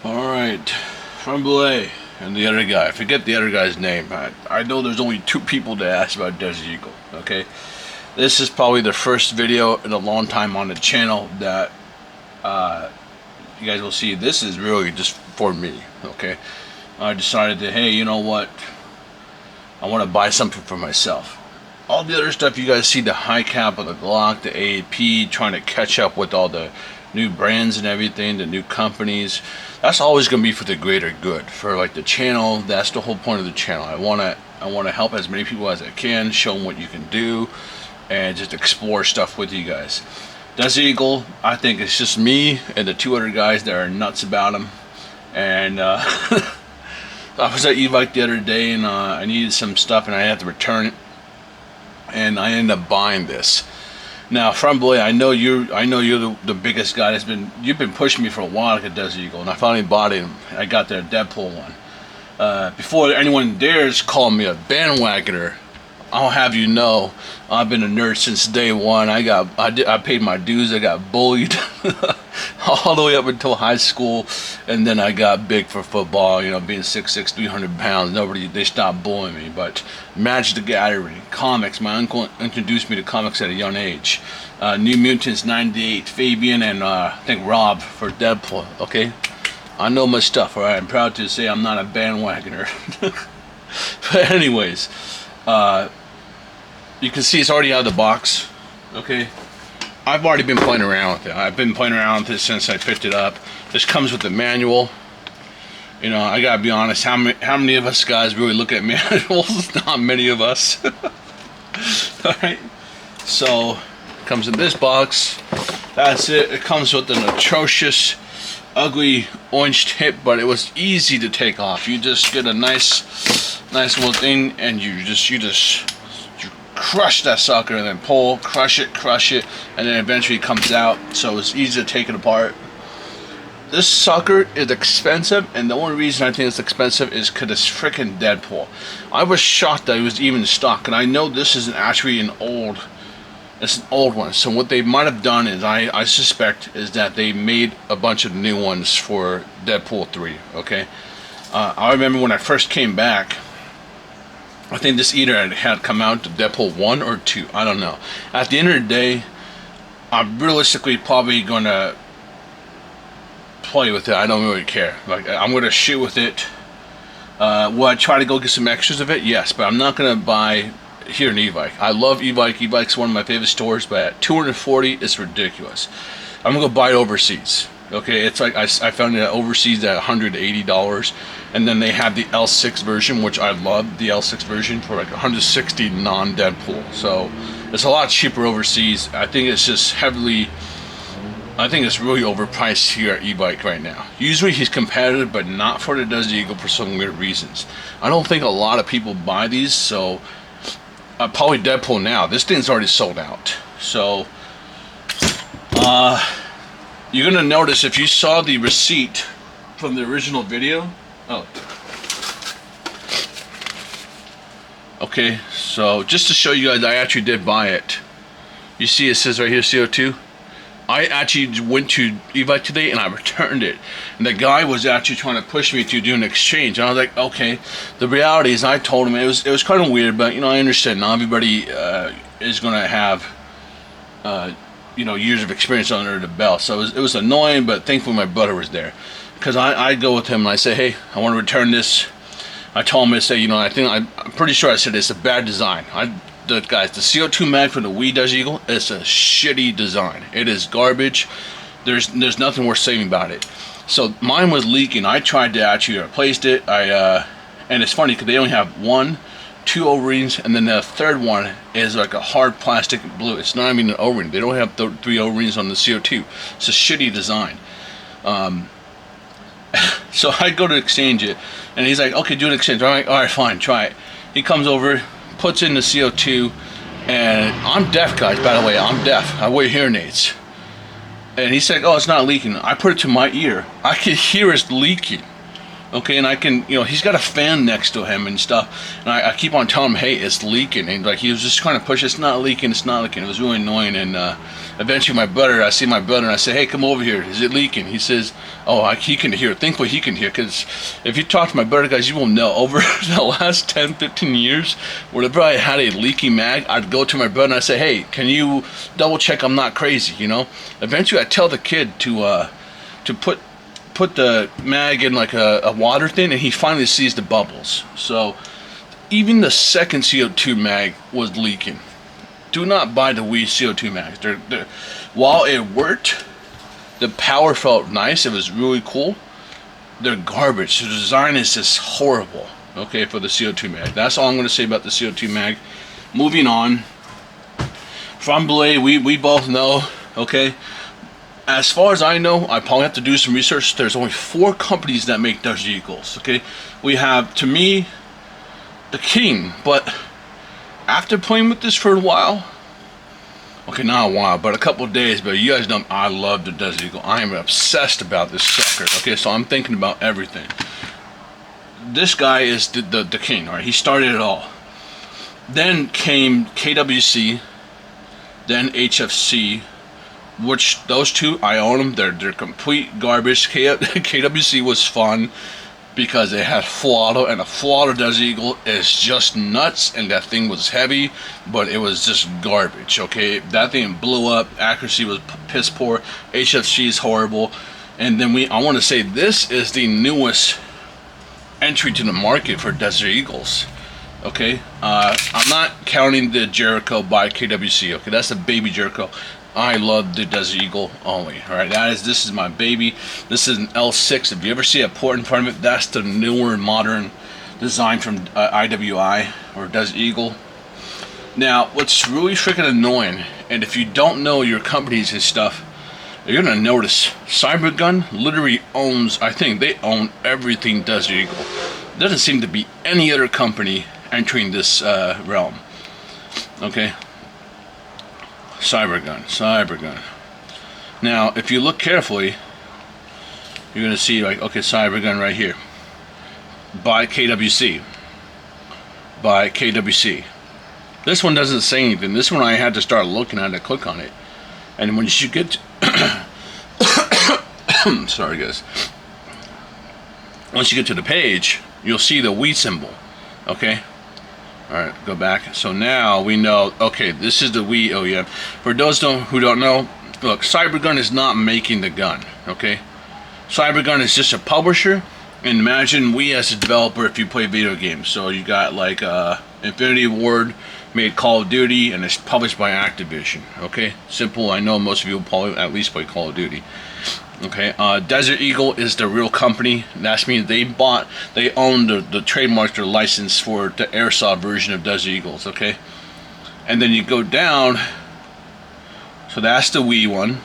Alright, from Belay and the other guy. I forget the other guy's name. I know there's only two people to ask about Desert Eagle, okay? This is probably the first video in a long time on the channel that you guys will see. This is really just for me, okay? I decided that, hey, you know what? I want to buy something for myself. All the other stuff you guys see, the high cap of the Glock, the AAP, trying to catch up with all the new brands and everything, the new companies, that's always going to be for the greater good, for like the channel. That's the whole point of the channel. I want to help as many people as I can, show them what you can do, and just explore stuff with you guys. Desert Eagle, I think it's just me and the two other guys that are nuts about them. And I was at Evike the other day, and I needed some stuff and I had to return it, and I ended up buying this. Now, from Belay, I know you're the biggest guy you've been pushing me for a while to get Desert Eagle, and I finally bought it. I got their Deadpool one. Before anyone dares call me a bandwagoner, I'll have you know I've been a nerd since day one. I paid my dues. I got bullied all the way up until high school, and then I got big for football. You know, being 6'6", 300 pounds, they stopped bullying me. But Magic the Gathering, comics. My uncle introduced me to comics at a young age. New Mutants '98, Fabian, and I think Rob for Deadpool. Okay, I know my stuff. All right, I'm proud to say I'm not a bandwagoner. But anyways. You can see it's already out of the box. Okay, I've already been playing around with it. I've been playing around with it since I picked it up. This comes with the manual. You know, I gotta be honest, how many of us guys really look at manuals? Not many of us. Alright, so it comes in this box. That's it. It comes with an atrocious, ugly orange tip, but it was easy to take off. You just get a nice little thing, and you crush that sucker, and then pull, crush it, and then eventually it comes out. So it's easy to take it apart. This sucker is expensive, and the only reason I think it's expensive is because it's freaking Deadpool. I was shocked that it was even in stock, and I know this isn't actually it's an old one. So what they might have done is, I suspect, is that they made a bunch of new ones for Deadpool 3, okay? I remember when I first came back, I think this either had come out to Deadpool 1 or 2, I don't know. At the end of the day, I'm realistically probably going to play with it. I don't really care. Like, I'm going to shoot with it. Will I try to go get some extras of it? Yes, but I'm not going to buy here in Evike. I love Evike. Evike's one of my favorite stores, but at $240, it's ridiculous. I'm going to go buy it overseas. Okay, it's like I found it overseas at $180, and then they have the L6 version, which I love, the L6 version, for like $160 non-Deadpool. So it's a lot cheaper overseas. I think it's really overpriced here at Evike right now. Usually he's competitive, but not for the Desert Eagle for some weird reasons. I don't think a lot of people buy these, so probably Deadpool now. This thing's already sold out. So you're gonna notice, if you saw the receipt from the original video. Oh, okay, so just to show you guys, I actually did buy it. You see it says right here CO2. I actually went to Evike today and I returned it, and the guy was actually trying to push me to do an exchange, and I was like, okay. The reality is, I told him it was kind of weird, but you know, I understand. Not everybody is gonna have you know, years of experience under the belt, so it was annoying, but thankfully my brother was there, because I go with him and I say, hey, I want to return this. I told him, I say, you know, I'm pretty sure I said it's a bad design. The CO2 mag for the Wii Desert Eagle, it's a shitty design. It is garbage. There's nothing worth saying about it. So mine was leaking. I tried to actually replace it. And it's funny because they only have 1, 2 O-rings, and then the third one is like a hard plastic blue. It's not even an O-ring. They don't have 3 O-rings on the CO2. It's a shitty design. So I go to exchange it, and he's like, okay, do an exchange. I'm like, all right, fine, try it. He comes over, puts in the CO2, and I'm deaf, guys, by the way. I'm deaf. I wear hearing aids. And he said, oh, it's not leaking. I put it to my ear. I could hear it's leaking. Okay, and I can, he's got a fan next to him and stuff, and I keep on telling him, hey, it's leaking, and like he was just trying to push, it's not leaking, it's not leaking. It was really annoying, and eventually I see my brother, and I say, hey, come over here, is it leaking? He says, oh, he can hear. Thankfully he can hear, because if you talk to my brother, guys, you will know, over the last 10-15 years, whenever I had a leaky mag, I'd go to my brother and I'd say, hey, can you double check I'm not crazy, Eventually I tell the kid to put the mag in like a water thing, and he finally sees the bubbles. So even the second CO2 mag was leaking. Do not buy the Wii CO2 mags. While it worked, the power felt nice, it was really cool, they're garbage. The design is just horrible, okay, for the CO2 mag. That's all I'm going to say about the CO2 mag. Moving on, from Belay, we both know, okay, as far as I know, I probably have to do some research. There's only 4 companies that make Desert Eagles. Okay, we have, to me, the king. But after playing with this for a while, okay, not a while, but a couple of days. But you guys know I love the Desert Eagle. I am obsessed about this sucker. Okay, so I'm thinking about everything. This guy is the king. All right, he started it all. Then came KWC, then HFC. Which those two, I own them. They're complete garbage. KWC was fun because it had full auto, and a full auto Desert Eagle is just nuts. And that thing was heavy, but it was just garbage. Okay, that thing blew up. Accuracy was piss poor. HFC is horrible. And then I want to say this is the newest entry to the market for Desert Eagles. Okay, I'm not counting the Jericho by KWC. Okay, that's a baby Jericho. I love the Desert Eagle only. Alright, this is my baby. This is an L6. If you ever see a port in front of it, that's the newer modern design from IWI or Desert Eagle. Now, what's really freaking annoying, and if you don't know your companies and stuff, you're gonna notice Cybergun literally owns, I think they own everything Desert Eagle. There doesn't seem to be any other company entering this realm. Okay. Cybergun. Now, if you look carefully, you're gonna see like, okay, Cybergun right here. By KWC. This one doesn't say anything. This one I had to start looking at it, click on it. And when you get to sorry guys. Once you get to the page, you'll see the Wii symbol. Okay? Alright, go back. So now we know, okay, this is the Wii OEM. For those who don't know, look, Cybergun is not making the gun, okay? Cybergun is just a publisher, and imagine we as a developer if you play video games. So you got like Infinity Ward made Call of Duty, and it's published by Activision, okay? Simple, I know most of you will probably at least play Call of Duty. Okay, Desert Eagle is the real company. That means they own the trademark or license for the airsoft version of Desert Eagles. Okay, and then you go down. So that's the Wii one,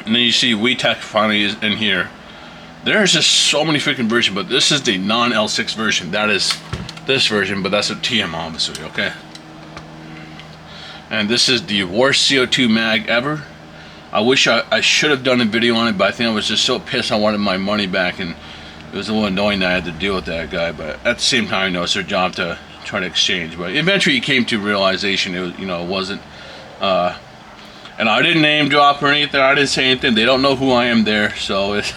and then you see Wii Tech finally is in here. There's just so many freaking versions, but this is the non-L6 version. That is this version, but that's a TM obviously. Okay, and this is the worst CO2 mag ever. I wish I should have done a video on it, but I think I was just so pissed I wanted my money back, and it was a little annoying that I had to deal with that guy. But at the same time, it's their job to try to exchange. But eventually, he came to realization it was, it wasn't. And I didn't name drop or anything. I didn't say anything. They don't know who I am there, so it's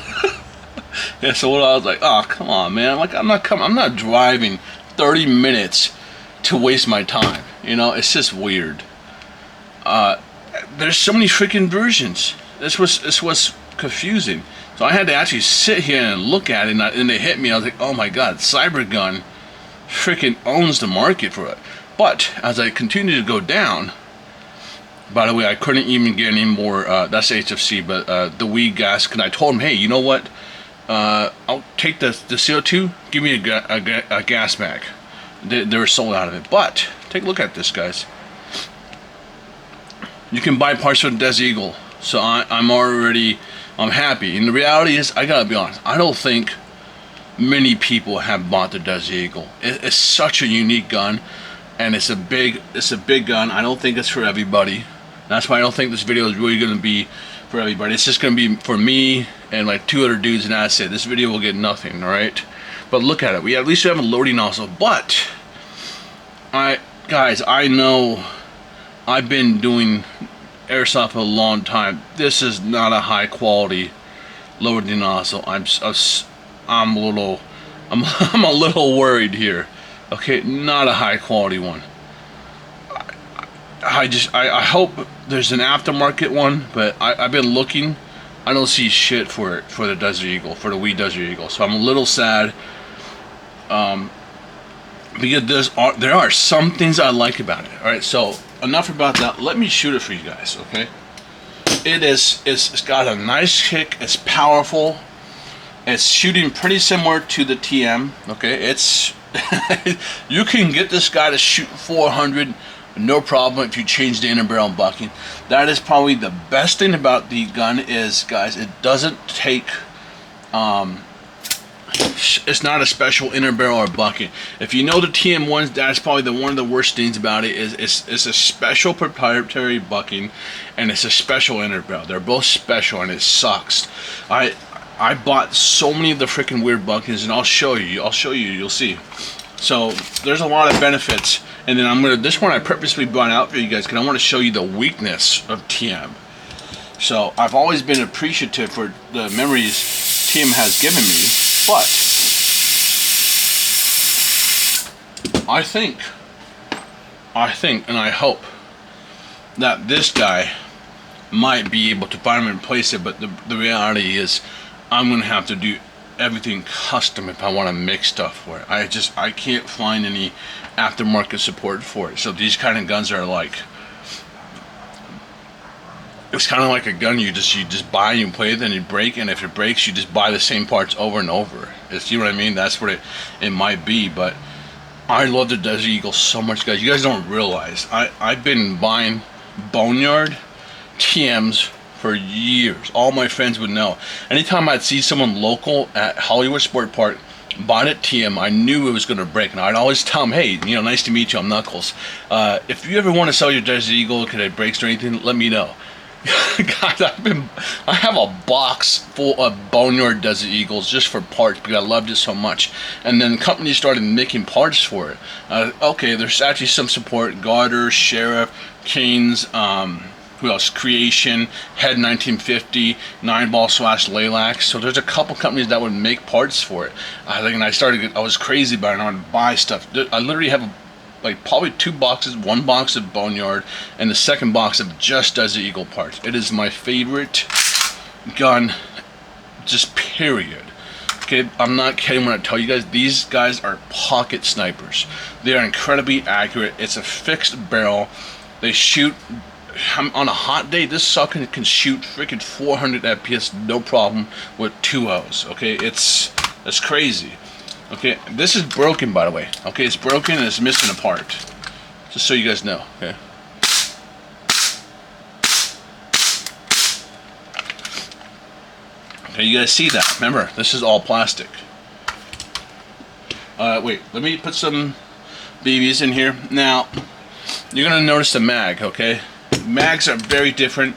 yeah. So what I was like, oh come on, man! Like I'm not driving 30 minutes to waste my time. It's just weird. There's so many freaking versions. This was confusing. So I had to actually sit here and look at it, and it hit me. I was like, oh my god, Cybergun freaking owns the market for it. But as I continued to go down, by the way, I couldn't even get any more. That's HFC, but the Wii gas. And I told him, hey, you know what? I'll take the CO2. Give me a gas mag. They were sold out of it. But take a look at this, guys. You can buy parts for the Desert Eagle, so I'm happy. And the reality is, I gotta be honest, I don't think many people have bought the Desert Eagle. It's such a unique gun, and it's a big gun. I don't think it's for everybody. That's why I don't think this video is really gonna be for everybody. It's just gonna be for me and like 2 other dudes, and that's it. This video will get nothing, all right? But look at it. We at least have a loading nozzle. But guys, I know I've been doing airsoft for a long time. This is not a high quality loading nozzle. I'm a little worried here. Okay, not a high quality one. I hope there's an aftermarket one, but I've been looking. I don't see shit for it, for the Desert Eagle, for the WE Desert Eagle. So I'm a little sad. Because there are some things I like about it. All right, so enough about that. Let me shoot it for you guys, okay? It's got a nice kick. It's powerful. It's shooting pretty similar to the TM. Okay, it's you can get this guy to shoot 400 no problem if you change the inner barrel bucking. That is probably the best thing about the gun is, guys, it doesn't take it's not a special inner barrel or bucking. If you know the TM1s, that's probably one of the worst things about it is it's a special proprietary bucking and it's a special inner barrel. They're both special and it sucks. I bought so many of the freaking weird buckings, and I'll show you, you'll see. So there's a lot of benefits, and then this one I purposely brought out for you guys because I want to show you the weakness of TM. So I've always been appreciative for the memories TM has given me, but I think and I hope that this guy might be able to finally replace it, but the reality is I'm gonna have to do everything custom if I want to make stuff for it. I can't find any aftermarket support for it. So these kind of guns are like, it's kind of like a gun you just buy and you play it and you break, and if it breaks you just buy the same parts over and over. You know what I mean? That's what it might be. But I love the Desert Eagle so much, guys. You guys don't realize I've been buying Boneyard TMs for years. All my friends would know. Anytime I'd see someone local at Hollywood Sport Park bought a TM, I knew it was going to break, and I'd always tell them, hey, you know, nice to meet you, I'm Knuckles. If you ever want to sell your Desert Eagle, could it breaks or anything, let me know. Guys, I have a box full of Boneyard Desert Eagles just for parts because I loved it so much. And then companies started making parts for it. Okay, there's actually some support. Garter, Sheriff, Canes, who else? Creation, Head 1950, 9-ball / Lilac. So there's a couple companies that would make parts for it. I was crazy about it. I would buy stuff. I literally have like probably 2 boxes, 1 box of Boneyard and the second box of just Desert Eagle parts. It is my favorite gun, just period. Okay, I'm not kidding when I tell you guys, these guys are pocket snipers. They are incredibly accurate. It's a fixed barrel. They shoot on a hot day. This sucker can shoot freaking 400 FPS no problem with 2.0s. Okay, it's crazy. Okay, this is broken, by the way. Okay, it's broken and it's missing a part. Just so you guys know. Okay. Okay, you guys see that? Remember, this is all plastic. Wait, let me put some BBs in here. Now, you're gonna notice the mag. Okay, mags are very different.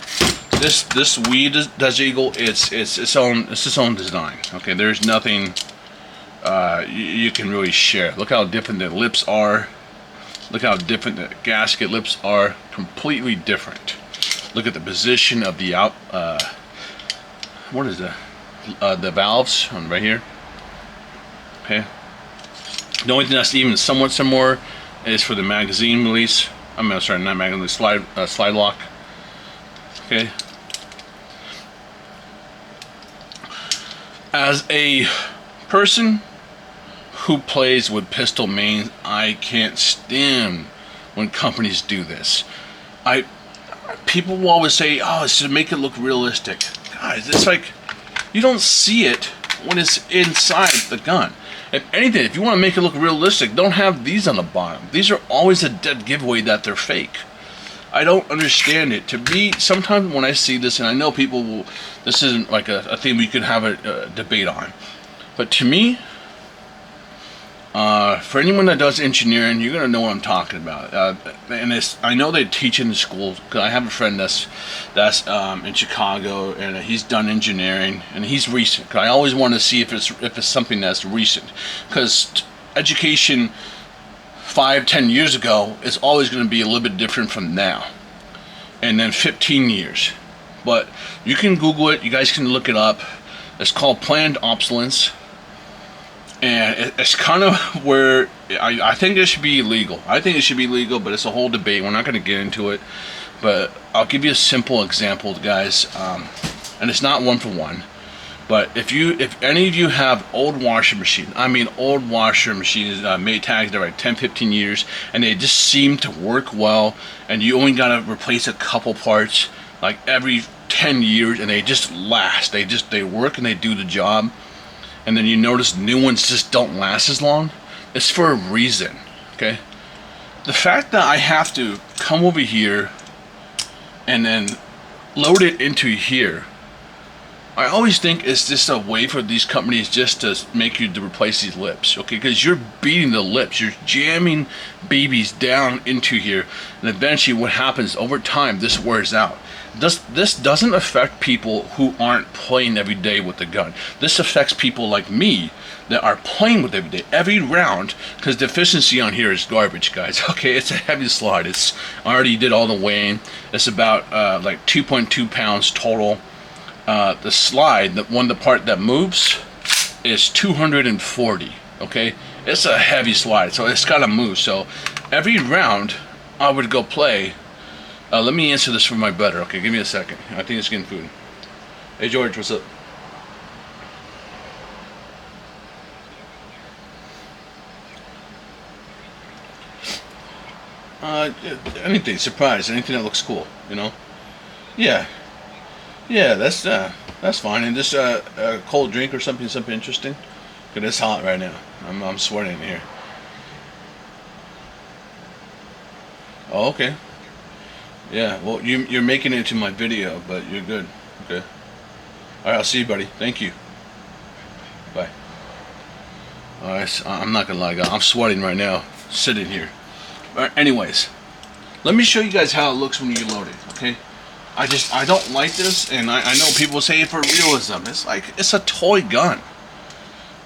This WE Desert Eagle, it's its own design. Okay, there's nothing you can really share. Look how different the lips are. Look how different the gasket lips are. Completely different. Look at the position of the what is the valves on right here. Okay. The only thing that's even somewhat similar is for the magazine release. I'm sorry, not magazine, slide lock. Okay. As a person who plays with pistol mains, I can't stand when companies do this. People will always say, oh, it's to make it look realistic. Guys, it's like, you don't see it when it's inside the gun. If anything, if you want to make it look realistic, don't have these on the bottom. These are always a dead giveaway that they're fake. I don't understand it. To me, sometimes when I see this, and I know people will, this isn't like a thing we could have a debate on, but to me, For anyone that does engineering, you're gonna know what I'm talking about. And I know they teach in the school, because I have a friend that's in Chicago, and he's done engineering, and he's recent. 'Cause I always want to see if it's something that's recent, because education 5-10 years ago is always going to be a little bit different from now, and then 15 years. But you can Google it. You guys can look it up. It's called planned obsolescence. And it's kind of where I think it should be illegal. I think it should be legal, but it's a whole debate. We're not going to get into it. But I'll give you a simple example, guys. And it's not one for one. But if any of you have old washing machine, I mean old washer machines, Maytags that are like 10-15 years, and they just seem to work well, and you only got to replace a couple parts like every 10 years, and they just last. They work and they do the job. And then you notice new ones just don't last as long. It's for a reason, okay? The fact that I have to come over here and then load it into here, I always think it's just a way for these companies just to make you to replace these lips, okay? Because you're beating the lips, you're jamming babies down into here, and eventually what happens over time, this wears out. This doesn't affect people who aren't playing every day with the gun. This affects people like me that are playing with it every day, every round, because the efficiency on here is garbage, guys. Okay, it's a heavy slide. I already did all the weighing. It's about like 2.2 pounds total. The slide, the part that moves, is 240. Okay, it's a heavy slide, so it's gotta move. So every round, I would go play. Let me answer this for my brother. Okay, give me a second. I think it's getting food. Hey George, what's up? Anything, surprise, anything that looks cool, you know? Yeah, yeah, that's fine. And just a cold drink or something interesting. Cause it's hot right now. I'm sweating here. Oh, okay. Yeah, well, you're making it to my video, but you're good. Okay. All right, I'll see you, buddy. Thank you. Bye. All right, I'm not gonna lie, guys. I'm sweating right now, sitting here. All right, anyways, let me show you guys how it looks when you load it. Okay. I don't like this, and I know people say it for realism. It's like it's a toy gun.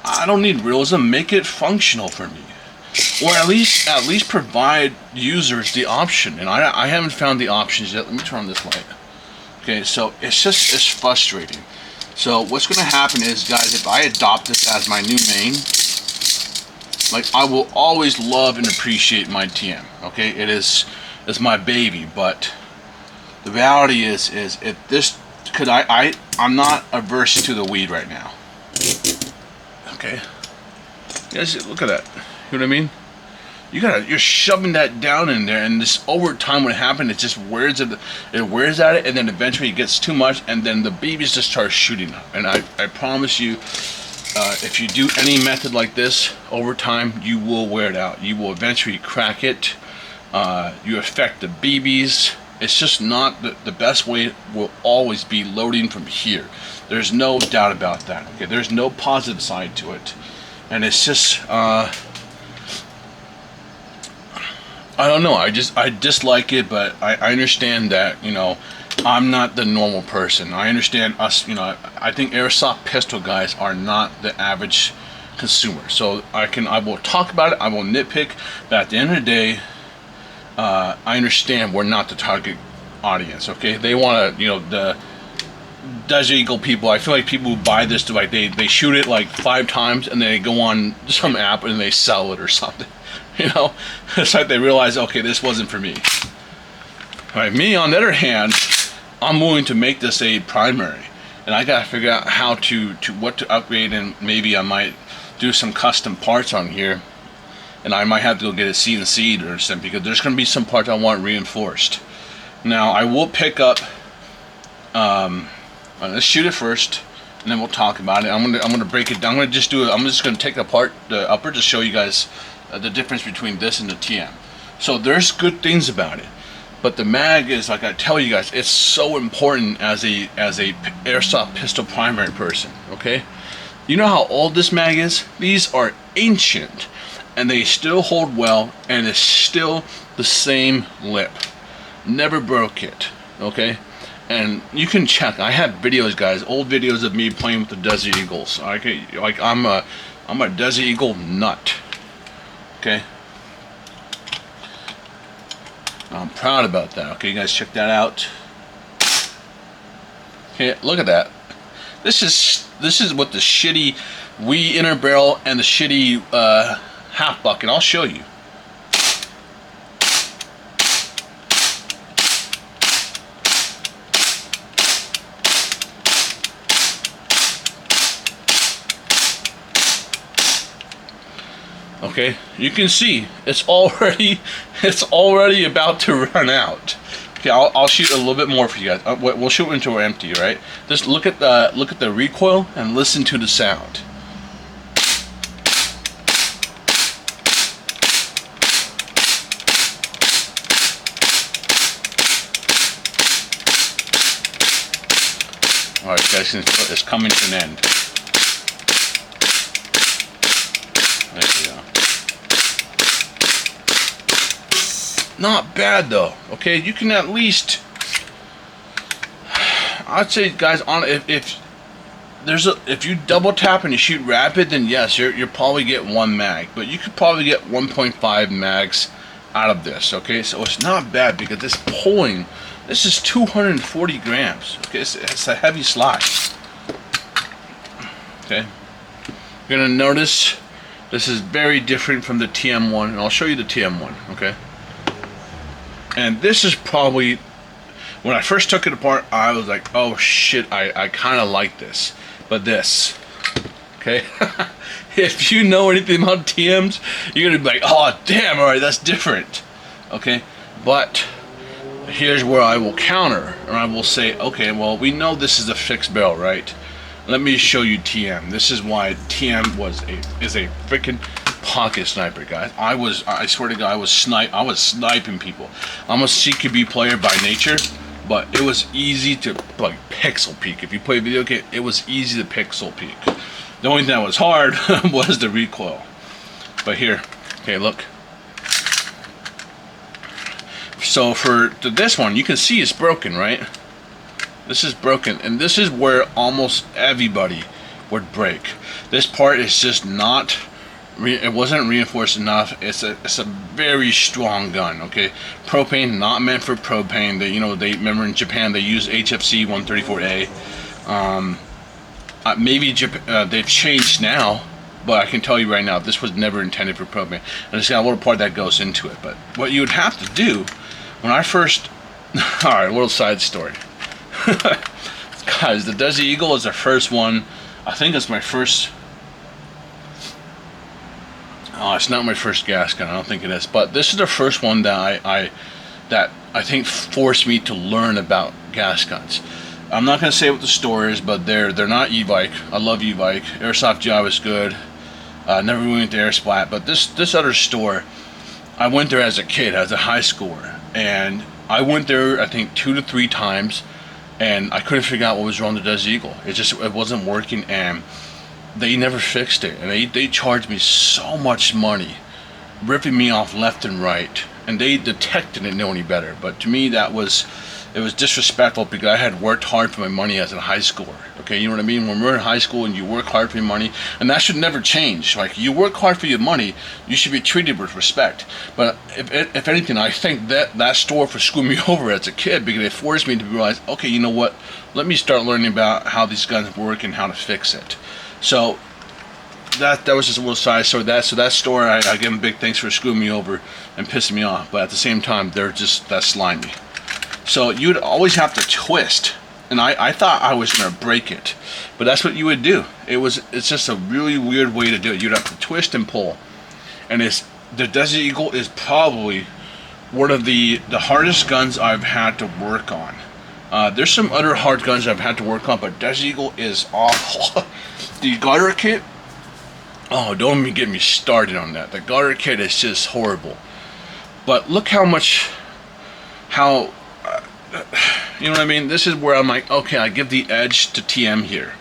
I don't need realism. Make it functional for me. Or at least provide users the option, and I haven't found the options yet. Let me turn on this light. Okay, so it's frustrating. So what's going to happen is, guys, if I adopt this as my new main, like I will always love and appreciate my TM. Okay, it's my baby, but the reality is if this, because I'm not averse to the weed right now. Okay, guys, look at that. You know what I mean? You're shoving that down in there, and this over time, what happened, it just wears at it, and then eventually it gets too much, and then the babies just start shooting up. And I promise you, if you do any method like this over time, you will wear it out. You will eventually crack it. You affect the babies. It's just not the best way. Will always be loading from here. There's no doubt about that. Okay, there's no positive side to it, and it's just. I don't know. I dislike it, but I understand that, you know, I'm not the normal person. I understand us, you know. I think airsoft pistol guys are not the average consumer. So I will talk about it. I will nitpick, but at the end of the day, I understand we're not the target audience. Okay, they want to, you know, the Desert Eagle people. I feel like people who buy this, like they shoot it like 5 times and then they go on some app and they sell it or something. You know, it's like they realize, okay, this wasn't for me. All right, me on the other hand, I'm willing to make this a primary, and I gotta figure out how what to upgrade, and maybe I might do some custom parts on here, and I might have to go get a CNC'd or something, because there's gonna be some parts I want reinforced. Now I will pick up. Let's shoot it first, and then we'll talk about it. I'm gonna break it down. I'm just gonna take apart the upper to show you guys the difference between this and the TM. So there's good things about it, but the mag is, like I tell you guys, it's so important as a airsoft pistol primary person. Okay, you know how old this mag is? These are ancient, and they still hold well, and it's still the same lip. Never broke it, okay? And you can check. I have videos, guys, old videos of me playing with the Desert Eagles. Like I'm a Desert Eagle nut, okay? I'm proud about that. Okay, you guys check that out. Okay, look at that. This is what the shitty wee inner barrel and the shitty half bucket. I'll show you. Okay, you can see it's already about to run out. Okay, I'll shoot a little bit more for you guys. We'll shoot until we're empty, right? Just look at the recoil and listen to the sound. All right, guys, it's coming to an end. There we go. Not bad though. Okay, you can at least, I'd say, guys, on if you double tap and you shoot rapid, then yes, you're probably get 1 mag, but you could probably get 1.5 mags out of this. Okay, so it's not bad because this pulling, this is 240 grams. Okay, it's a heavy slide. Okay, you're gonna notice this is very different from the TM1, and I'll show you the TM1. Okay. And this is probably, when I first took it apart, I was like, oh shit, I kind of like this. But this, okay? If you know anything about TMs, you're going to be like, oh damn, alright, that's different. Okay? But here's where I will counter, and I will say, okay, well, we know this is a fixed barrel, right? Let me show you TM. This is why TM is a freaking pocket sniper, guys. I swear to God, I was sniping people. I'm a CQB player by nature, but it was easy to like pixel peek. If you play a video game, it was easy to pixel peek. The only thing that was hard was the recoil. But here, okay, look. So for this one, you can see it's broken, right? This is broken, and this is where almost everybody would break. This part is just not, it wasn't reinforced enough. It's a very strong gun. Okay, propane not meant for propane. They remember in Japan they use HFC 134A. Maybe they've changed now, but I can tell you right now this was never intended for propane. And there's got a little part that goes into it. But what you would have to do when I first, all right, a little side story. Guys, the Desert Eagle is the first one. I think it's my first. Oh, it's not my first gas gun. I don't think it is. But this is the first one that I think forced me to learn about gas guns. I'm not gonna say what the store is, but they're not Evike. I love Evike. Airsoft Job is good. Never went to Airsplat, but this other store, I went there as a kid, as a high schooler, and I went there I think 2 to 3 times. And I couldn't figure out what was wrong with the Desert Eagle. It wasn't working, and they never fixed it. And they charged me so much money, ripping me off left and right. And they detected didn't know any better. But to me, it was disrespectful because I had worked hard for my money as a high schooler. Okay, you know what I mean? When we're in high school and you work hard for your money, and that should never change. Like, you work hard for your money, you should be treated with respect. But if anything, I think that store for screwing me over as a kid because it forced me to realize, okay, you know what? Let me start learning about how these guns work and how to fix it. So that was just a little side story. So that store, I give them big thanks for screwing me over and pissing me off. But at the same time, they're just that slimy. So you'd always have to twist. And I thought I was gonna break it, but that's what you would do. It's just a really weird way to do it. You'd have to twist and pull, and the Desert Eagle is probably one of the hardest guns I've had to work on. There's some other hard guns I've had to work on, but Desert Eagle is awful. The Garter kit, oh, don't even get me started on that. The Garter kit is just horrible. But look how you know what I mean? This is where I'm like, okay, I give the edge to TM here.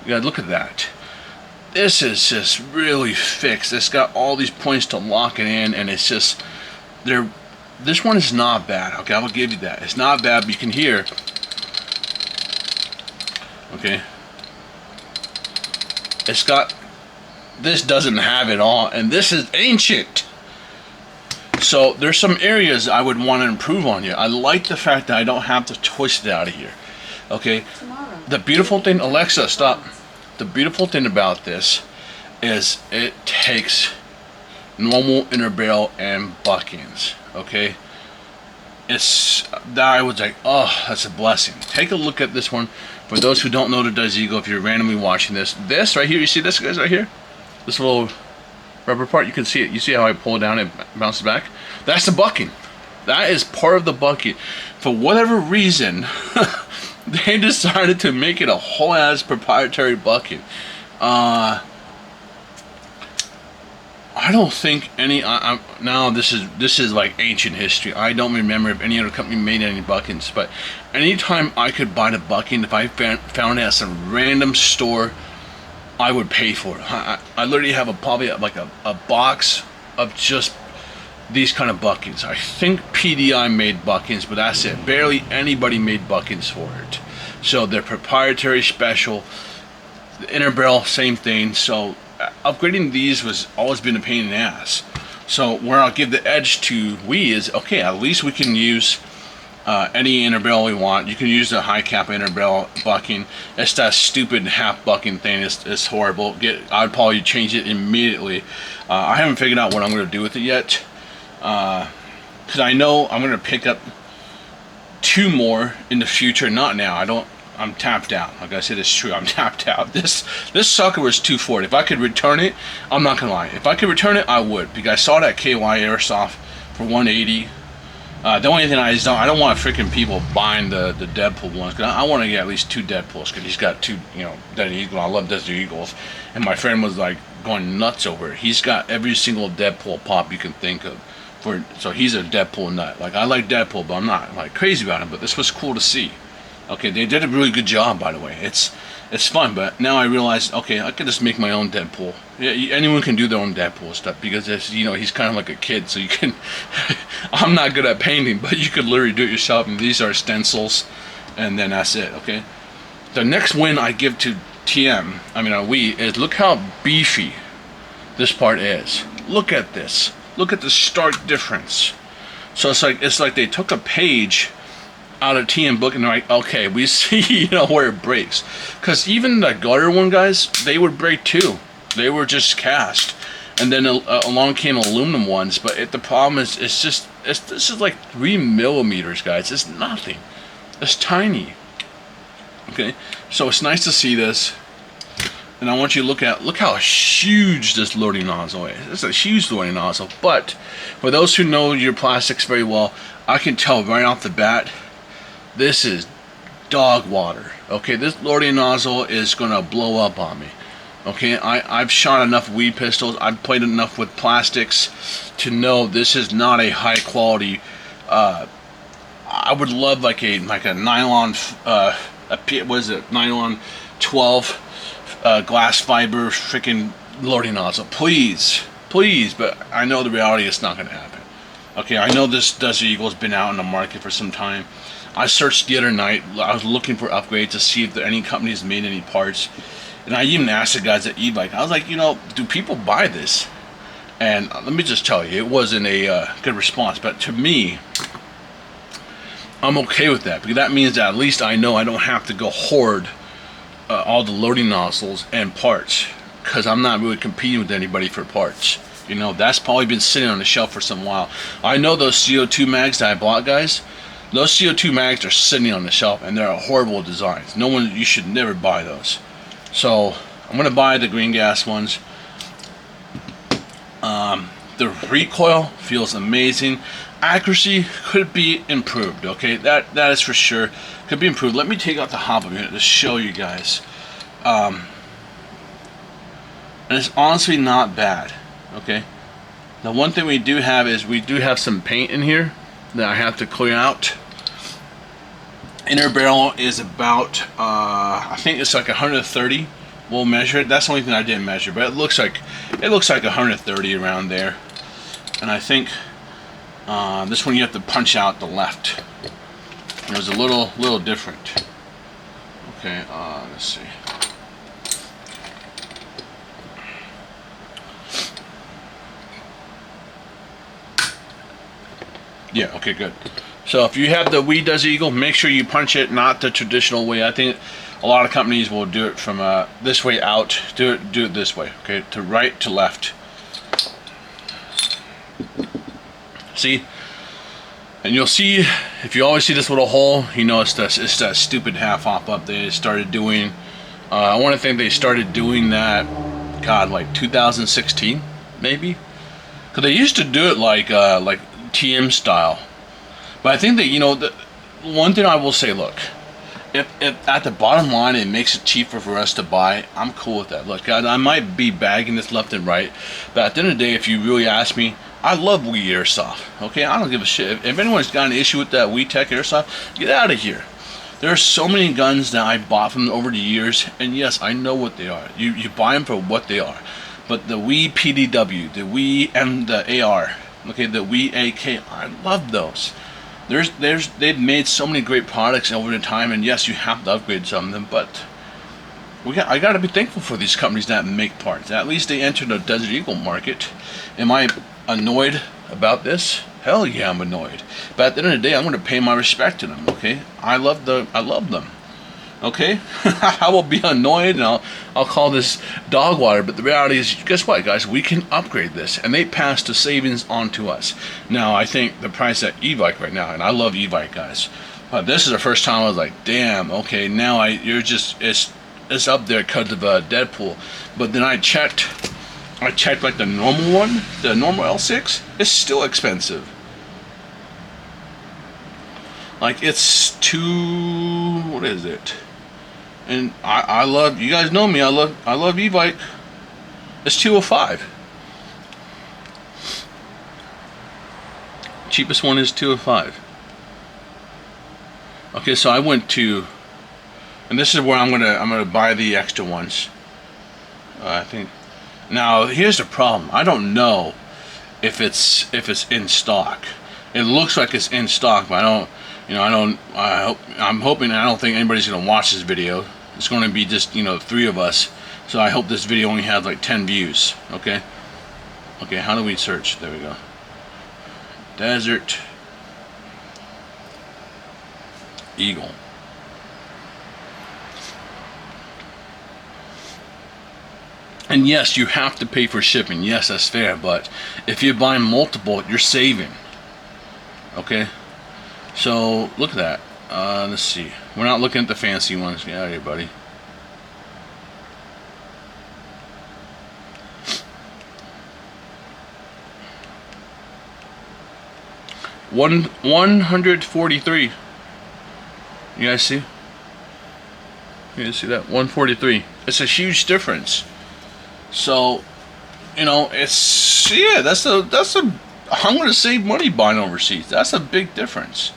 You gotta look at that. This is just really fixed. It's got all these points to lock it in, and it's just this one is not bad. Okay, I will give you that. It's not bad, but you can hear. Okay, it's got. This doesn't have it all, and this is ancient. So there's some areas I would want to improve on you. I like the fact that I don't have to twist it out of here. Okay. The beautiful thing, Alexa, stop. The beautiful thing about this is it takes normal inner barrel and buckings. Okay. It's that I was like, oh, that's a blessing. Take a look at this one. For those who don't know the Desert Eagle, if you're randomly watching this right here, you see this, guys, right here? This little rubber part, you can see it. You see how I pull it down and it bounces back? That's the bucking. That is part of the bucking. For whatever reason, they decided to make it a whole ass proprietary bucking. I don't think any. Now this is like ancient history. I don't remember if any other company made any buckings. But anytime I could buy the bucking, if I found it at some random store, I would pay for it. I literally have probably like a box of just these kind of buckings. I think PDI made buckings, but that's it. Barely anybody made buckings for it. So they're proprietary, special. The inner barrel, same thing. So upgrading these was always been a pain in the ass. So where I'll give the edge to we is, okay, at least we can use any inner barrel we want. You can use the high cap inner barrel bucking. It's that stupid half bucking thing. It's horrible. I'd probably change it immediately. I haven't figured out what I'm going to do with it yet. Because I know I'm going to pick up 2 more in the future. Not now. I'm tapped out. Like I said, it's true. I'm tapped out. This sucker was $240. If I could return it, I'm not gonna lie. If I could return it, I would. Because I saw that KY Airsoft for $180. The only thing I don't want freaking people buying the Deadpool ones. Cause I want to get at least 2 Deadpools. Because he's got 2, Desert Eagle. I love Desert Eagles. And my friend was like going nuts over it. He's got every single Deadpool pop you can think of. So he's a Deadpool nut. Like, I like Deadpool, but I'm not like crazy about him. But this was cool to see. Okay, they did a really good job, by the way. It's fun, but now I realize, okay, I can just make my own Deadpool. Yeah, anyone can do their own Deadpool stuff because it's, he's kind of like a kid, so you can. I'm not good at painting, but you could literally do it yourself. And these are stencils, and then that's it. Okay. The next win I give to we is look how beefy this part is. Look at this. Look at the stark difference. So it's like they took a page out of TM book and they're like, okay, we see where it breaks, because even the gutter one, guys, they would break too. They were just cast, and then along came aluminum ones. But the problem is, this is like 3 millimeters, guys. It's nothing. It's tiny. Okay, so it's nice to see this, and I want you to look how huge this loading nozzle is. It's a huge loading nozzle. But for those who know your plastics very well, I can tell right off the bat, this is dog water. Okay, this loading nozzle is gonna blow up on me. Okay, I've shot enough weed pistols. I've played enough with plastics to know this is not a high quality. I would love like a nylon, nylon 12 glass fiber freaking loading nozzle. Please. But I know the reality is not gonna happen. Okay, I know this Desert Eagle's been out in the market for some time. I searched the other night. I was looking for upgrades to see if any companies made any parts. And I even asked the guys at E-Bike. I was like, do people buy this? And let me just tell you, it wasn't a good response. But to me, I'm okay with that. Because that means that at least I know I don't have to go hoard all the loading nozzles and parts. Because I'm not really competing with anybody for parts. That's probably been sitting on the shelf for some while. I know those CO2 mags that I bought, guys. Those CO2 mags are sitting on the shelf, and they're horrible designs. You should never buy those. So I'm gonna buy the green gas ones. The recoil feels amazing. Accuracy could be improved. Okay, that is for sure. Could be improved. Let me take out the hop a minute to show you guys. And it's honestly not bad. Okay. The one thing we do have is we do have some paint in here that I have to clear out. Inner barrel is about I think it's like 130 we'll measure it. That's the only thing I didn't measure, but it looks like 130 around there. And I think this one you have to punch out the left. It was a little different. Okay, let's see. Yeah, okay, good. So if you have the WE Desert Eagle, make sure you punch it not the traditional way. I think a lot of companies will do it from this way out. Do it this way, okay? To right to left. See? And you'll see, if you always see this little hole, you know it's that stupid half hop up they started doing. I want to think they started doing that, God, like 2016, maybe? Because they used to do it like TM style. But I think that, you know, the one thing I will say, look, if at the bottom line it makes it cheaper for us to buy, I'm cool with that. Look, I might be bagging this left and right, but at the end of the day, if you really ask me, I love WE Airsoft, okay? I don't give a shit. If anyone's got an issue with that WE Tech Airsoft, get out of here. There are so many guns that I bought from them over the years, and yes, I know what they are. You buy them for what they are. But the WE PDW, the WE and the AR, okay, the WE AK, I love those. They've made so many great products over the time, and yes, you have to upgrade some of them, but I got to be thankful for these companies that make parts. At least they entered the Desert Eagle market. Am I annoyed about this? Hell yeah, I'm annoyed. But at the end of the day, I'm going to pay my respect to them. Okay, I love them. Okay, I will be annoyed and I'll call this dog water, but the reality is, guess what, guys? We can upgrade this, and they pass the savings on to us. Now, I think the price at Evike right now, and I love Evike, guys, but this is the first time I was like, damn, okay, now it's up there because of Deadpool. But then I checked like the normal one, the normal L6, it's still expensive. Like it's what is it? And I love, you guys know me, I love Evike. It's $205. Cheapest one is $205. Okay, so I went to, and this is where I'm gonna buy the extra ones. I think. Now here's the problem. I don't know if it's in stock. It looks like it's in stock, but I don't. You know, I'm hoping. I don't think anybody's gonna watch this video. It's going to be just, you know, 3 of us. So I hope this video only has like 10 views. Okay. Okay. How do we search? There we go. Desert Eagle. And yes, you have to pay for shipping. Yes, that's fair. But if you buy multiple, you're saving. Okay. So look at that. Let's see. We're not looking at the fancy ones. Get out of here, buddy. $143. You guys see? You guys see that? 143. It's a huge difference. So, you know, it's, yeah, that's a I'm going to save money buying overseas. That's a big difference.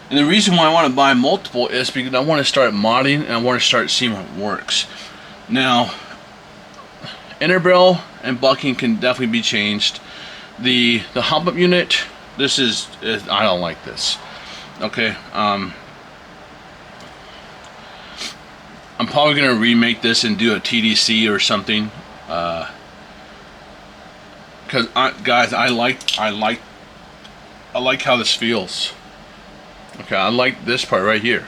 And the reason why I want to buy multiple is because I want to start modding and I want to start seeing what works. Now, interbarrel and bucking can definitely be changed. The hop up unit, this is I don't like this. Okay, I'm probably gonna remake this and do a TDC or something. Because guys, I like how this feels. Okay, I like this part right here.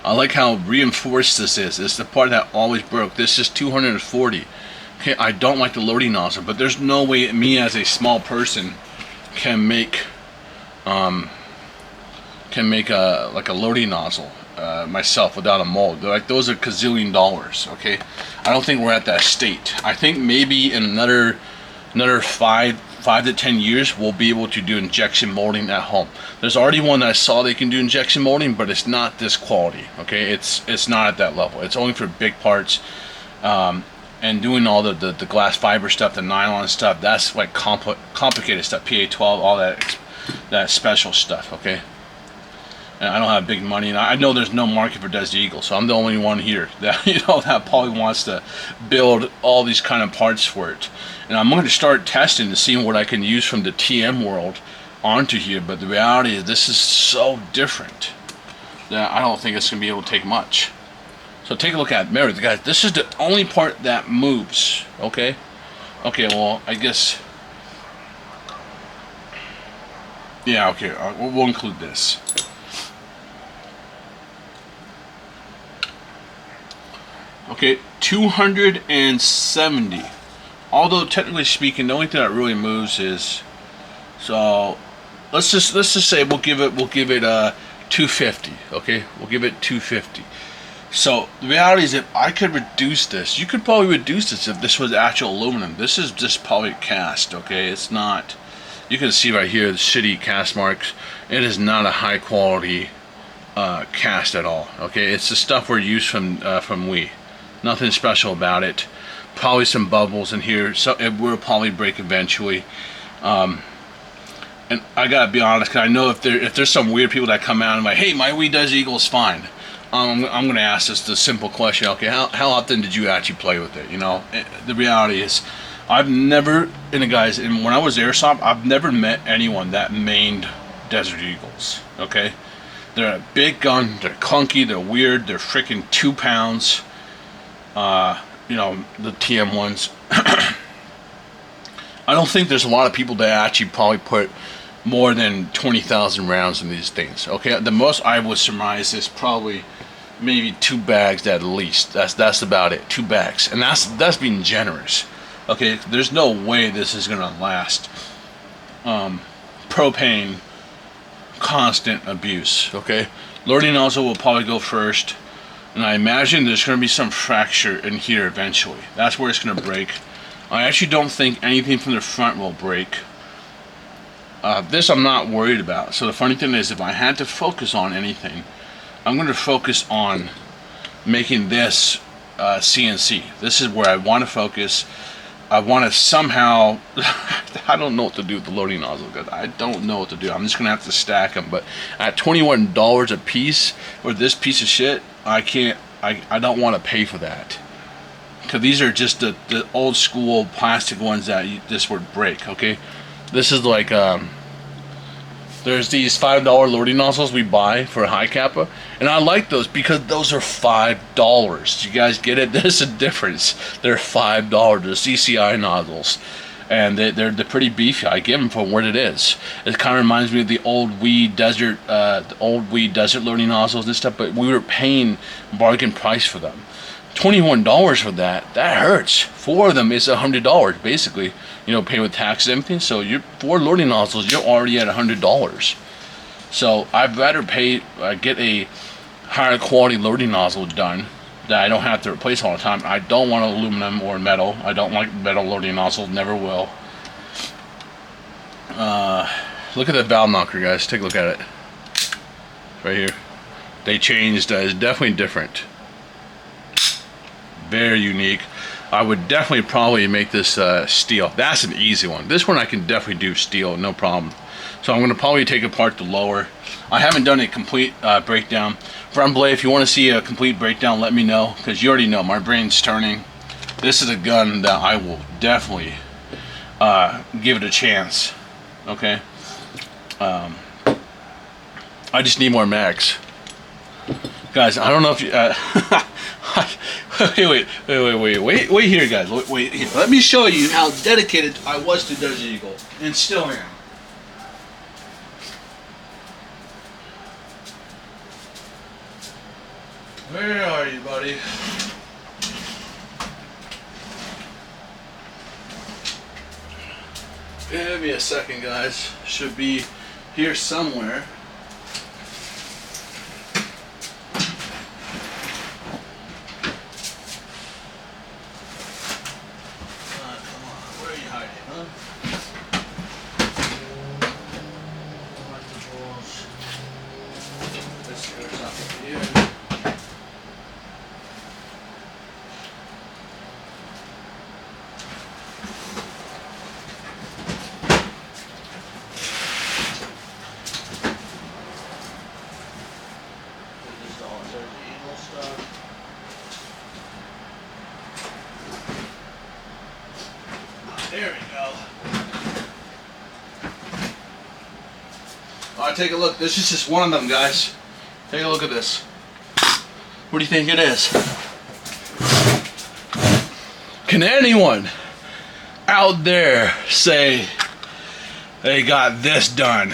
I like how reinforced this is. It's the part that always broke. This is 240. Okay, I don't like the loading nozzle, but there's no way me as a small person can make a loading nozzle myself without a mold. Like, those are gazillion dollars. Okay, I don't think we're at that state. I think maybe in another 5 to 10 years we'll be able to do injection molding at home. There's already one that I saw they can do injection molding, but it's not this quality. Okay, it's not at that level. It's only for big parts, and doing all the glass fiber stuff, the nylon stuff, that's like complicated stuff. PA12, all that special stuff. Okay, and I don't have big money, and I know there's no market for Desert Eagle, so I'm the only one here that that probably wants to build all these kind of parts for it. And I'm going to start testing to see what I can use from the TM world onto here. But the reality is, this is so different that I don't think it's going to be able to take much. So take a look at it. Remember, guys, this is the only part that moves. Okay. Okay. Well, I guess. Yeah. Okay. We'll include this. Okay, 270. Although technically speaking, the only thing that really moves is, so let's just say we'll give it 250. Okay, we'll give it 250. So the reality is, if I could reduce this, you could probably reduce this if this was actual aluminum. This is just probably cast. Okay, it's not. You can see right here the shitty cast marks. It is not a high quality cast at all. Okay, it's the stuff we're used from Wii. Nothing special about it. Probably some bubbles in here, so it will probably break eventually. And I gotta be honest, cause I know if there's some weird people that come out and like, hey, my Wii Desert Eagle is fine. I'm gonna ask this the simple question. Okay, how often did you actually play with it? You know, the reality is, I've never, and guys, and when I was Airsoft, I've never met anyone that mained Desert Eagles. Okay, they're a big gun. They're clunky. They're weird. They're freaking 2 pounds. You know, the TM ones. I don't think there's a lot of people that actually probably put more than 20,000 rounds in these things. Okay, the most I would surmise is probably maybe 2 bags at least. That's about it, 2 bags, and that's being generous. Okay, there's no way this is gonna last. Propane, constant abuse. Okay, loading nozzle will probably go first. And I imagine there's going to be some fracture in here eventually. That's where it's going to break. I actually don't think anything from the front will break. This I'm not worried about. So the funny thing is, if I had to focus on anything, I'm going to focus on making this CNC. This is where I want to focus. I want to somehow, I don't know what to do with the loading nozzle, guys. I don't know what to do. I'm just going to have to stack them. But at $21 a piece for this piece of shit, I don't want to pay for that. Because these are just the old school plastic ones that this would break, okay? This is like, there's these $5 loading nozzles we buy for High Kappa. And I like those because those are $5. You guys get it? There's a difference. They're $5. They're CCI nozzles. And they're pretty beefy. I give them for what it is. It kind of reminds me of the old Wii Desert, loading nozzles and stuff. But we were paying bargain price for them. $21 for that hurts. 4 of them is $100 basically. You know, paying with tax and everything. So you're 4 loading nozzles, you're already at $100. So I'd rather get a higher quality loading nozzle done that I don't have to replace all the time. I don't want aluminum or metal. I don't like metal loading nozzles, never will. Look at the valve knocker, guys. Take a look at it. Right here. They changed. It's definitely different. Very unique. I would definitely probably make this steel. That's an easy one. This one I can definitely do steel, no problem. So I'm going to probably take apart the lower. I haven't done a complete breakdown. Brumblade, if you want to see a complete breakdown, let me know, because you already know my brain's turning. This is a gun that I will definitely give it a chance. Okay. I just need more mags, guys. I don't know if you. Wait here, guys. Wait here. Let me show you how dedicated I was to Desert Eagle, and still am. Where are you, buddy? Give me a second, guys. Should be here somewhere. There we go. Alright, take a look. This is just one of them, guys. Take a look at this. What do you think it is? Can anyone out there say they got this done?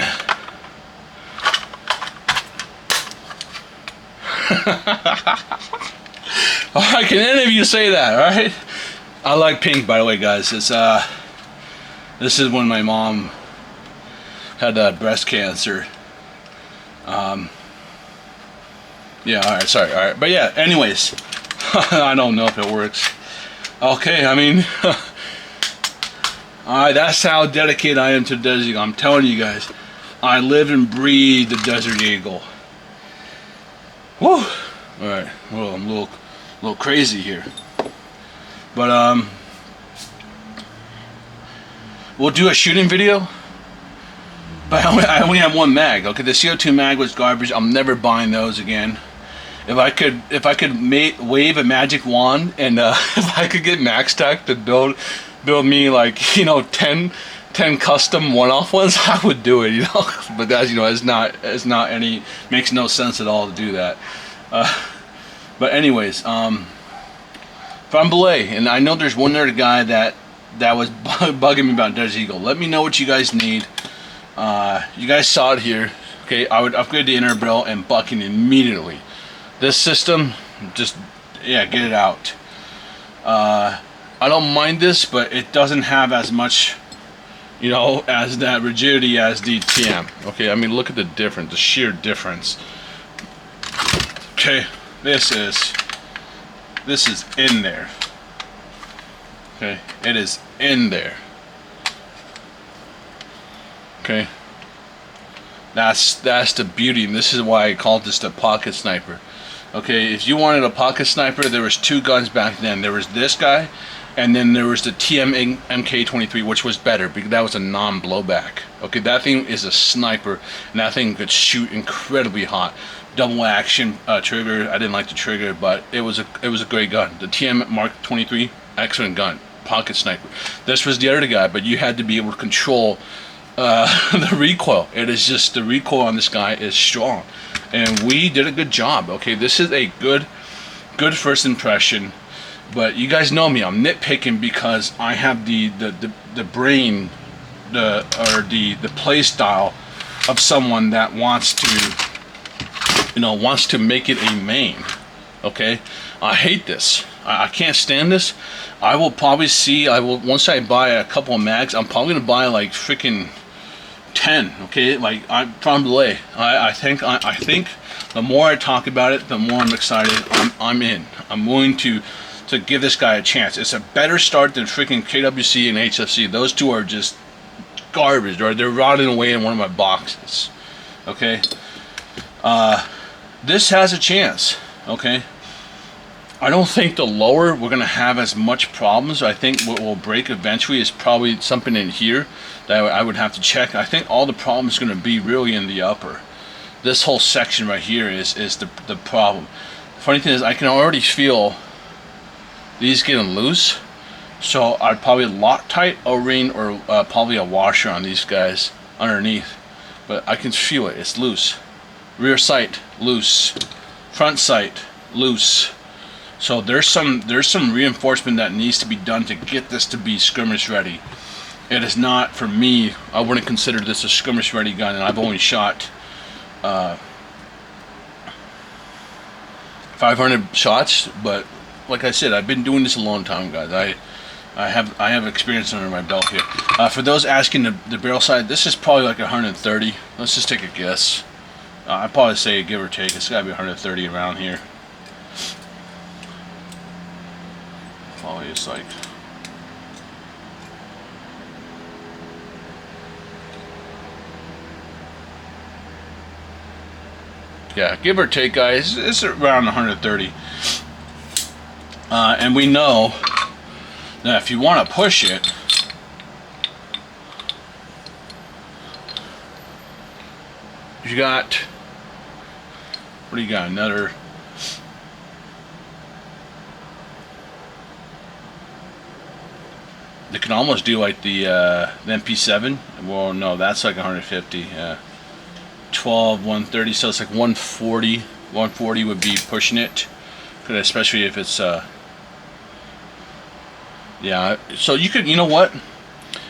Alright, can any of you say that, alright? I like pink, by the way, guys. It's this is when my mom had breast cancer. Yeah, alright, sorry, alright. But yeah, anyways. I don't know if it works. Okay, I mean alright, that's how dedicated I am to Desert Eagle. I'm telling you guys. I live and breathe the Desert Eagle. Woo! Alright, well, I'm a little crazy here. But we'll do a shooting video. But I only have one mag. Okay, the CO2 mag was garbage. I'm never buying those again. If I could wave a magic wand and if I could get MaxTac to build me, like, you know, 10 custom one-off ones, I would do it, you know. But guys, you know, it's not makes no sense at all to do that. But anyways, from Belay, and I know there's one other guy that was bugging me about Desert Eagle. Let me know what you guys need. You guys saw it here. Okay, I would upgrade the inner barrel and bucking immediately. This system, just, yeah, get it out. I don't mind this, but it doesn't have as much, you know, as that rigidity as the TM. Okay, I mean, look at the difference, the sheer difference. Okay, this is in there. Okay, it is in there. Okay, that's the beauty, and this is why I called this the pocket sniper. Okay, if you wanted a pocket sniper, there was two guns back then. There was this guy, and then there was the TM MK23, which was better because that was a non-blowback. Okay, that thing is a sniper, and that thing could shoot incredibly hot. Double action trigger. I didn't like the trigger, but it was a great gun. The TM Mark 23, excellent gun, pocket sniper. This was the other guy, but you had to be able to control the recoil. It is just, the recoil on this guy is strong, and we did a good job. Okay, this is a good first impression. But you guys know me, I'm nitpicking because I have the brain, the play style of someone that wants to make it a main. Okay, I hate this. I can't stand this. I will probably once I buy a couple of mags, I'm probably gonna buy like freaking 10. Okay, like I'm from Belay. I think the more I talk about it, the more I'm excited. I'm in. I'm willing to give this guy a chance. It's a better start than freaking KWC and HFC. Those two are just garbage, right? They're rotting away in one of my boxes. Okay, this has a chance. Okay, I don't think the lower we're gonna have as much problems. I think what will break eventually is probably something in here that I would have to check. I think all the problems are gonna be really in the upper. This whole section right here is the problem. The funny thing is, I can already feel these getting loose, so I'd probably Loctite, O-ring, or probably a washer on these guys underneath. But I can feel it. It's loose. Rear sight loose. Front sight loose. So there's some reinforcement that needs to be done to get this to be skirmish ready. It is not, for me, I wouldn't consider this a skirmish ready gun, and I've only shot 500 shots, but like I said, I've been doing this a long time, guys. I have experience under my belt here. For those asking the barrel side, this is probably like 130. Let's just take a guess. I'd probably say, give or take, it's got to be 130 around here. Probably it's like, yeah, give or take, guys, it's around 130. And we know that if you want to push it, you got, what do you got, another, they can almost do like the MP7. Well, no, that's like 150. 12, 130, so it's like 140. 140 would be pushing it, especially if it's yeah. So you could, you know what?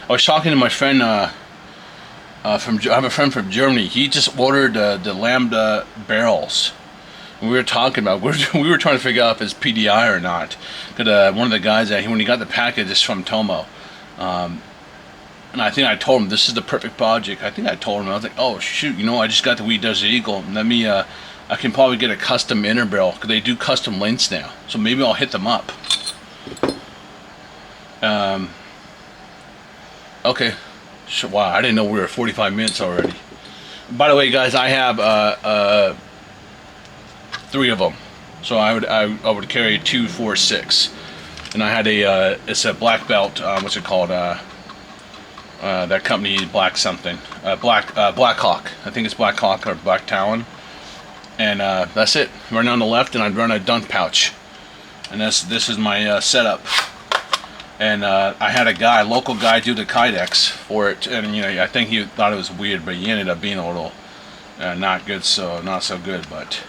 I was talking to my friend I have a friend from Germany. He just ordered the Lambda barrels. And we were talking about we were trying to figure out if it's PDI or not. Cause one of the guys when he got the package, it's from Tomo. And I think I told him this is the perfect project. I think I told him, I was like, oh shoot, you know, I just got the Wheat Desert Eagle. Let me, I can probably get a custom inner barrel because they do custom lengths now. So maybe I'll hit them up. Okay. Wow, I didn't know we were 45 minutes already. By the way, guys, I have 3 of them. So I would carry 2, 4, 6, and I had it's a black belt. What's it called? That company, Black something, Blackhawk. I think it's Blackhawk or Black Talon. And that's it. Run on the left, and I'd run a dunk pouch. And this is my setup. And I had a local guy, do the Kydex for it, and you know, I think he thought it was weird, but he ended up being a little not so good. But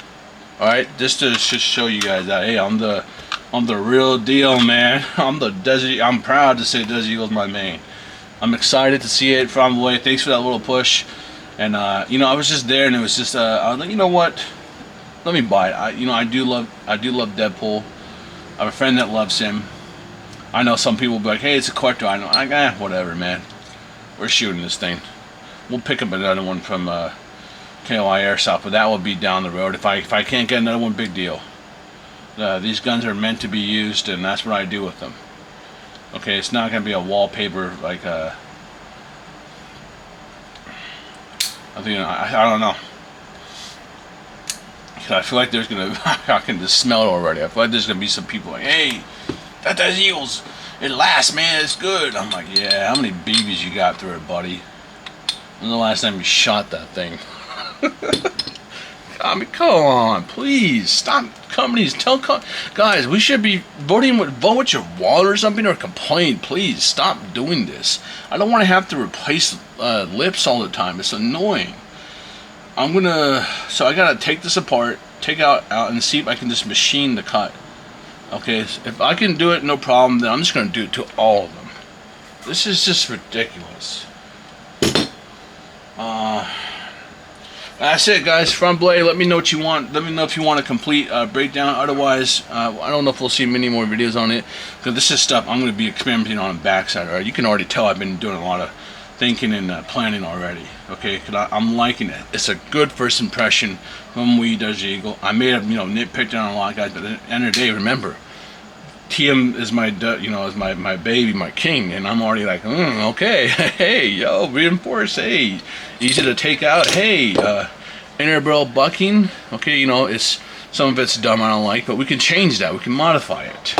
all right, just to show you guys that hey, I'm the real deal, man. I'm proud to say Desert Eagle's my main. I'm excited to see it from the way. Thanks for that little push. And you know, I was just there, and it was just I was like, you know what? Let me buy it. I do love Deadpool. I have a friend that loves him. I know some people will be like, hey, it's a collector. I know, whatever, man. We're shooting this thing. We'll pick up another one from KOI Airsoft, but that will be down the road. If I can't get another one, big deal. These guns are meant to be used, and that's what I do with them. Okay, it's not going to be a wallpaper like I think I don't know. I feel like there's gonna I can just smell it already. I feel like there's gonna be some people like, hey, that Desert Eagles, it lasts, man, it's good. I'm like, yeah, how many BBs you got through it, buddy? When the last time you shot that thing? I mean, come on, please stop. Companies, guys, we should be vote with your wallet or something, or complain. Please stop doing this. I don't want to have to replace lips all the time. It's annoying. So I gotta take this apart, take out and see if I can just machine the cut. Okay, if I can do it, no problem. Then I'm just gonna do it to all of them. This is just ridiculous. That's it, guys. From Blade, let me know what you want. Let me know if you want a complete breakdown. Otherwise, I don't know if we'll see many more videos on it, because this is stuff I'm going to be experimenting on the backside. All right, you can already tell I've been doing a lot of thinking and planning already. Okay, because I'm liking it. It's a good first impression from Wheat Desert Eagle. I may have nitpicked on a lot of guys, but at the end of the day, remember, TM is my is my baby, my king, and I'm already like, okay, hey, yo, reinforce, hey, easy to take out, hey, inner barrel bucking, okay, it's some of it's dumb, I don't like, but we can change that, we can modify it,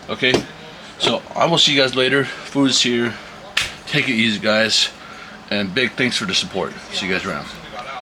okay. So I will see you guys later. Food is here. Take it easy, guys, and big thanks for the support. See you guys around.